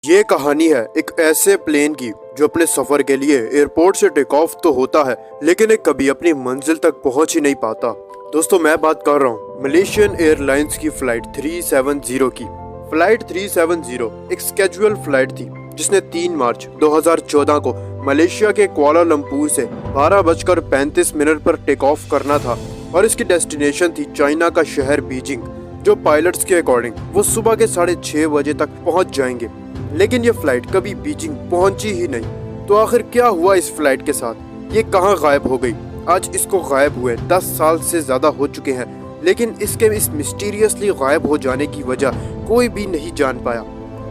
ये कहानी है एक ऐसे प्लेन की जो अपने सफर के लिए एयरपोर्ट से टेक ऑफ तो होता है लेकिन एक कभी अपनी मंजिल तक पहुंच ही नहीं पाता। दोस्तों मैं बात कर रहा हूँ मलेशियन एयरलाइंस की फ्लाइट 370 की। फ्लाइट 370 एक स्केड्यूल फ्लाइट थी जिसने 3 मार्च 2014 को मलेशिया के कुआलालंपुर से 12:35 पर टेक ऑफ करना था और इसकी डेस्टिनेशन थी चाइना का शहर बीजिंग, जो पायलट्स के अकॉर्डिंग वो सुबह के 6:30 बजे तक पहुंच जाएंगे। लेकिन ये फ्लाइट कभी बीजिंग पहुंची ही नहीं। तो आखिर क्या हुआ इस फ्लाइट के साथ, ये कहां गायब हो गई? आज इसको गायब हुए 10 साल से ज्यादा हो चुके हैं, लेकिन इसके इस मिस्टीरियसली गायब हो जाने की वजह कोई भी नहीं जान पाया।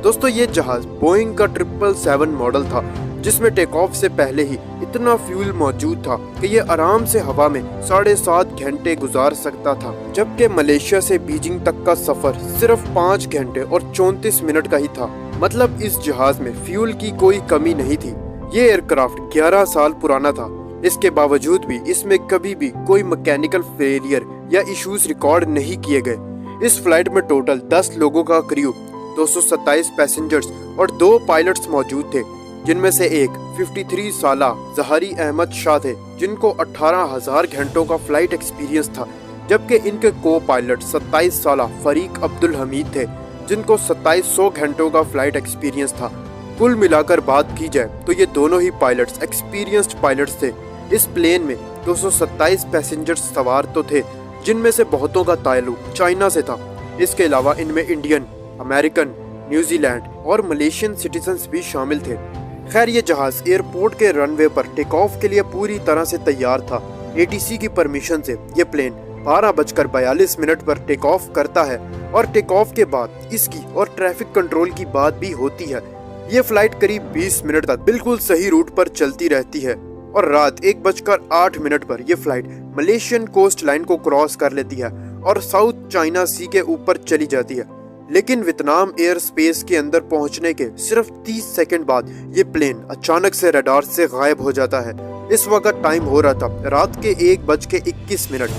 दोस्तों ये जहाज बोइंग का 777 मॉडल था जिसमें टेक ऑफ से पहले ही इतना फ्यूल मौजूद था कि ये आराम से हवा में 7.5 घंटे गुजार सकता था, जबकि मलेशिया से बीजिंग तक का सफर सिर्फ 5 घंटे और 34 मिनट का ही था। मतलब इस जहाज में फ्यूल की कोई कमी नहीं थी। ये एयरक्राफ्ट 11 साल पुराना था। इसके बावजूद भी इसमें कभी भी कोई मैकेनिकल फेलियर या इश्यूज रिकॉर्ड नहीं किए गए। इस फ्लाइट में टोटल 10 लोगों का क्रू, 227 पैसेंजर्स और 2 पायलट्स मौजूद थे, जिनमें से एक 53 साला जहारी अहमद शाह थे जिनको 18,000 घंटों का फ्लाइट एक्सपीरियंस था, जबकि इनके को पायलट 27 साला फरीक अब्दुल हमीद थे जिनको 2700 घंटों का फ्लाइट एक्सपीरियंस था। कुल मिलाकर बात की जाए तो ये दोनों ही पायलट्स एक्सपीरियंस्ड पायलट्स थे। इस प्लेन में 227 पैसेंजर्स सवार तो थे जिनमें से बहुतों का ताल्लुक चाइना से था। इसके अलावा इनमें इंडियन, अमेरिकन, न्यूजीलैंड और मलेशियन सिटीजन्स भी शामिल थे। खैर ये जहाज एयरपोर्ट के रनवे पर टेक ऑफ के लिए पूरी तरह से तैयार था। एटीसी की परमिशन से ये प्लेन 12:42 पर टेक ऑफ करता है और टेक ऑफ के बाद इसकी और ट्रैफिक कंट्रोल की बात भी होती है। ये फ्लाइट करीब 20 मिनट तक बिल्कुल सही रूट पर चलती रहती है और रात 1:08 पर यह फ्लाइट मलेशियन कोस्ट लाइन को क्रॉस कर लेती है और साउथ चाइना सी के ऊपर चली जाती है। लेकिन वियतनाम एयर स्पेस के अंदर पहुंचने के सिर्फ 30 सेकंड बाद ये प्लेन अचानक से रडार से गायब हो जाता है। इस वक्त टाइम हो रहा था रात के 1:21।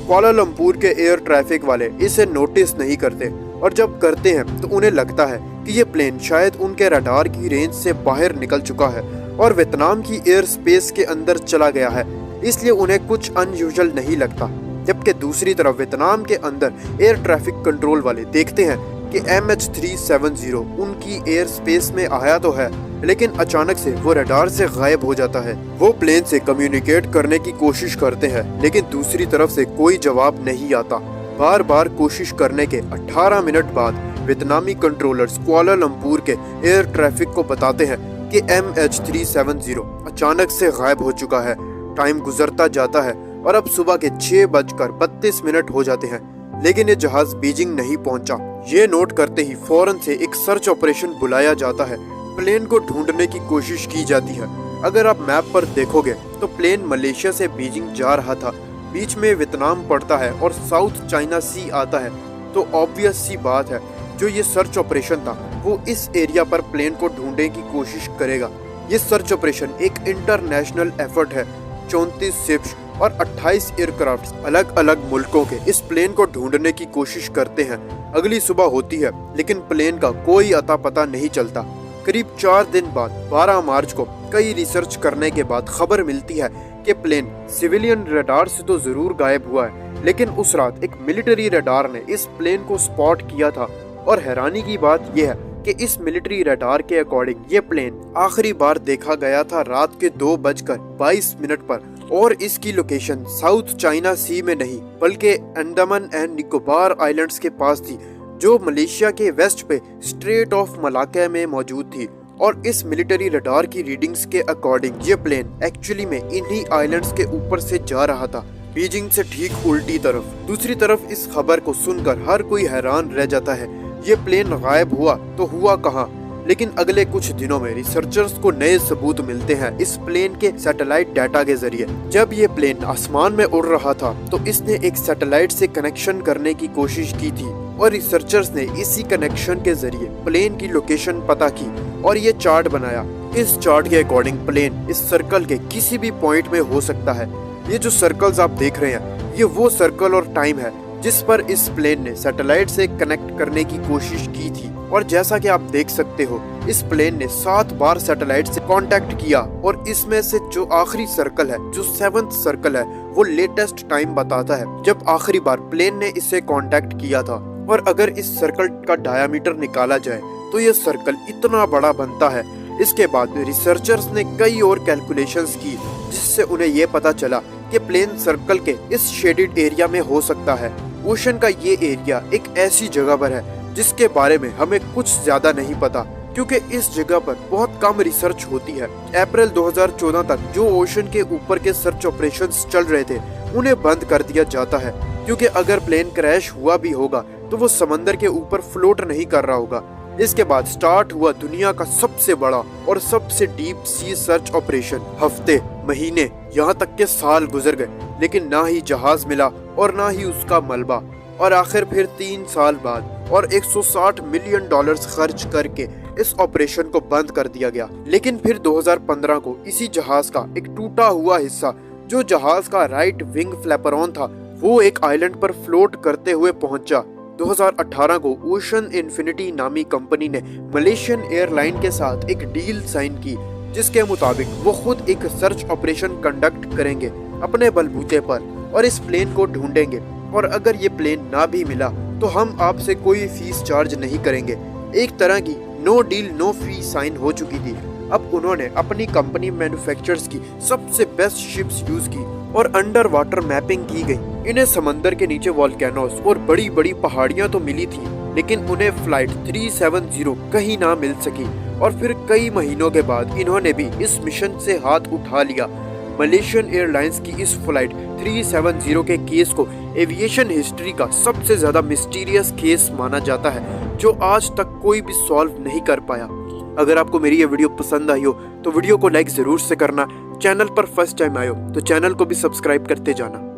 कुआलालंपुर के एयर ट्रैफिक वाले इसे नोटिस नहीं करते और जब करते हैं तो उन्हें लगता है कि ये प्लेन शायद उनके रडार की रेंज से बाहर निकल चुका है और वियतनाम की एयर स्पेस के अंदर चला गया है, इसलिए उन्हें कुछ अनयूजुअल नहीं लगता। जबकि दूसरी तरफ वियतनाम के अंदर एयर ट्रैफिक कंट्रोल वाले देखते हैं कि MH370 उनकी एयर स्पेस में आया तो है, लेकिन अचानक से वो रडार से गायब हो जाता है। वो प्लेन से कम्युनिकेट करने की कोशिश करते हैं लेकिन दूसरी तरफ से कोई जवाब नहीं आता। बार बार कोशिश करने के 18 मिनट बाद वियतनामी कंट्रोलर्स कुआलालंपुर के एयर ट्रैफिक को बताते हैं कि MH370 अचानक से गायब हो चुका है। टाइम गुजरता जाता है और अब सुबह के 6:32 हो जाते हैं, लेकिन ये जहाज बीजिंग नहीं पहुंचा। ये नोट करते ही फौरन से एक सर्च ऑपरेशन बुलाया जाता है। प्लेन को ढूंढने की कोशिश की जाती है। अगर आप मैप पर देखोगे तो प्लेन मलेशिया से बीजिंग जा रहा था, बीच में वियतनाम पड़ता है और साउथ चाइना सी आता है, तो ऑब्वियस सी बात है जो ये सर्च ऑपरेशन था वो इस एरिया पर प्लेन को ढूंढने की कोशिश करेगा। ये सर्च ऑपरेशन एक इंटरनेशनल एफर्ट है। 34 शिप्स और 28 एयरक्राफ्ट अलग अलग मुल्कों के इस प्लेन को ढूंढने की कोशिश करते हैं। अगली सुबह होती है लेकिन प्लेन का कोई अता पता नहीं चलता। करीब 4 दिन बाद 12 मार्च को कई रिसर्च करने के बाद खबर मिलती है कि प्लेन सिविलियन रडार से तो जरूर गायब हुआ है, लेकिन उस रात एक मिलिट्री रडार ने इस प्लेन को स्पॉट किया था। और हैरानी की बात यह है कि इस मिलिट्री रडार के अकॉर्डिंग ये प्लेन आखिरी बार देखा गया था रात के 2:22 पर और इसकी लोकेशन साउथ चाइना सी में नहीं बल्कि अंडमान एंड निकोबार आइलैंड्स के पास थी, जो मलेशिया के वेस्ट पे स्ट्रेट ऑफ मलाक्का में मौजूद थी। और इस मिलिट्री रडार की रीडिंग्स के अकॉर्डिंग ये प्लेन एक्चुअली में इन्हीं आइलैंड्स के ऊपर से जा रहा था, बीजिंग से ठीक उल्टी तरफ। दूसरी तरफ इस खबर को सुनकर हर कोई हैरान रह जाता है। ये प्लेन गायब हुआ तो हुआ कहाँ? लेकिन अगले कुछ दिनों में रिसर्चर्स को नए सबूत मिलते हैं इस प्लेन के सैटेलाइट डाटा के जरिए। जब ये प्लेन आसमान में उड़ रहा था तो इसने एक सैटेलाइट से कनेक्शन करने की कोशिश की थी और रिसर्चर्स ने इसी कनेक्शन के जरिए प्लेन की लोकेशन पता की और ये चार्ट बनाया। इस चार्ट के अकॉर्डिंग प्लेन इस सर्कल के किसी भी पॉइंट में हो सकता है। ये जो सर्कल्स आप देख रहे हैं ये वो सर्कल और टाइम है जिस पर इस प्लेन ने सैटेलाइट से कनेक्ट करने की कोशिश की थी और जैसा कि आप देख सकते हो इस प्लेन ने 7 बार सैटेलाइट से कांटेक्ट किया और इसमें से जो आखिरी सर्कल है, जो 7th सर्कल है, वो लेटेस्ट टाइम बताता है जब आखिरी बार प्लेन ने इससे कांटेक्ट किया था। और अगर इस सर्कल का डायामीटर निकाला जाए तो ये सर्कल इतना बड़ा बनता है। इसके बाद रिसर्चर्स ने कई और कैलकुलेशंस की जिससे उन्हें ये पता चला कि प्लेन सर्कल के इस शेडेड एरिया में हो सकता है। ओशन का ये एरिया एक ऐसी जगह पर है जिसके बारे में हमें कुछ ज्यादा नहीं पता क्योंकि इस जगह पर बहुत कम रिसर्च होती है। अप्रैल 2014 तक जो ओशन के ऊपर के सर्च ऑपरेशंस चल रहे थे उन्हें बंद कर दिया जाता है क्योंकि अगर प्लेन क्रैश हुआ भी होगा तो वो समंदर के ऊपर फ्लोट नहीं कर रहा होगा। इसके बाद स्टार्ट हुआ दुनिया का सबसे बड़ा और सबसे डीप सी सर्च ऑपरेशन। हफ्ते, महीने, यहाँ तक के साल गुजर गए लेकिन ना ही जहाज मिला और ना ही उसका मलबा। और आखिर फिर 3 साल बाद और 160 मिलियन डॉलर्स खर्च करके इस ऑपरेशन को बंद कर दिया गया। लेकिन फिर 2015 को इसी जहाज का एक टूटा हुआ हिस्सा, जो जहाज का राइट विंग फ्लैपरॉन था, वो एक आइलैंड पर फ्लोट करते हुए पहुंचा। 2018 को ओशन इन्फिनिटी नामी कंपनी ने मलेशियन एयरलाइन के साथ एक डील साइन की जिसके मुताबिक वो खुद एक सर्च ऑपरेशन कंडक्ट करेंगे अपने बलबूते पर और इस प्लेन को ढूंढेंगे। और अगर ये प्लेन ना भी मिला तो हम आपसे कोई फीस चार्ज नहीं करेंगे। एक तरह की no deal no fee sign हो चुकी थी। अब उन्होंने अपनी कंपनी मैन्युफैक्चरर्स की सबसे बेस्ट शिप्स यूज की और अंडर वाटर मैपिंग की गई। इन्हें समंदर के नीचे वॉल्केनोस और बड़ी बड़ी पहाड़ियां तो मिली थी लेकिन उन्हें फ्लाइट 370 कहीं ना मिल सकी। और फिर कई महीनों के बाद इन्होंने भी इस मिशन से हाथ उठा लिया। मलेशियन एयरलाइंस की इस फ्लाइट 370 के केस को एविएशन हिस्ट्री का सबसे ज्यादा मिस्टीरियस केस माना जाता है जो आज तक कोई भी सॉल्व नहीं कर पाया। अगर आपको मेरी ये वीडियो पसंद आई हो तो वीडियो को लाइक जरूर से करना। चैनल पर फर्स्ट टाइम आए हो तो चैनल को भी सब्सक्राइब करते जाना।